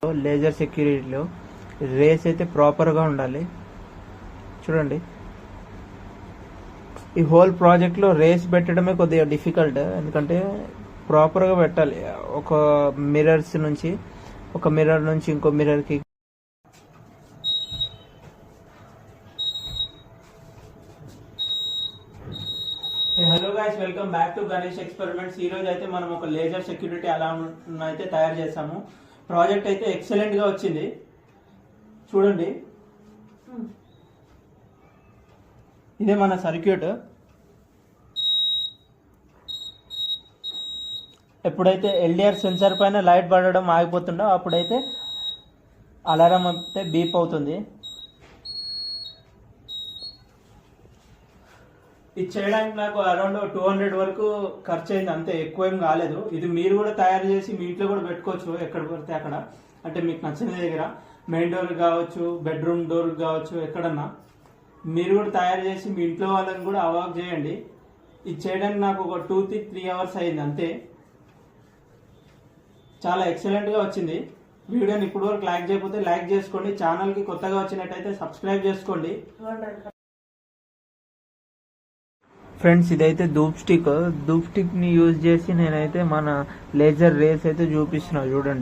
Laser సెక్యూరిటీలో race అయితే ప్రాపర్గా ఉండాలి. చూడండి, ఈ హోల్ ప్రాజెక్ట్లో రేస్ పెట్టడమే కొద్దిగా డిఫికల్ట్, ఎందుకంటే ప్రాపర్గా పెట్టాలి. ఒక మిర్రర్ నుంచి ఇంకో మిర్రర్కి. Hello guys, welcome back to Ganesh experiments. ఈ రోజు అయితే మనం ఒక లేజర్ సెక్యూరిటీ అలారం అయితే తయారు చేసాము. ప్రాజెక్ట్ అయితే ఎక్సలెంట్ గా వచ్చింది. చూడండి, ఇదే మన సర్క్యూట్. ఎప్పుడైతే ఎల్డిఆర్ సెన్సార్ పైన లైట్ పడడం ఆగిపోతుందో అప్పుడైతే అలారం అయితే బీప్ అవుతుంది. ఇది చేయడానికి నాకు అరౌండ్ 200 వరకు ఖర్చు అయింది, అంతే, ఎక్కువ ఏం కాలేదు. ఇది మీరు కూడా తయారు చేసి మీ ఇంట్లో కూడా పెట్టుకోవచ్చు, ఎక్కడ పడితే అక్కడ. అంటే మీకు నచ్చిన దగ్గర, మెయిన్ డోర్ కావచ్చు, బెడ్రూమ్ డోర్ కావచ్చు, ఎక్కడన్నా మీరు కూడా తయారు చేసి మీ ఇంట్లో వాళ్ళని కూడా అవాక్ చేయండి. ఇది చేయడానికి నాకు ఒక 2-3 అవర్స్ అయింది, అంతే. చాలా ఎక్సలెంట్గా వచ్చింది. వీడియోని ఇప్పుడు వరకు లైక్ చేయకపోతే లైక్ చేసుకోండి. ఛానల్కి కొత్తగా వచ్చినట్టయితే సబ్స్క్రైబ్ చేసుకోండి. ఫ్రెండ్స్, ఇదైతే ధూప్ స్టిక్ ని యూజ్ చేసి నేనైతే మన లేజర్ రేస్ అయితే చూపిస్తున్నా. చూడండి.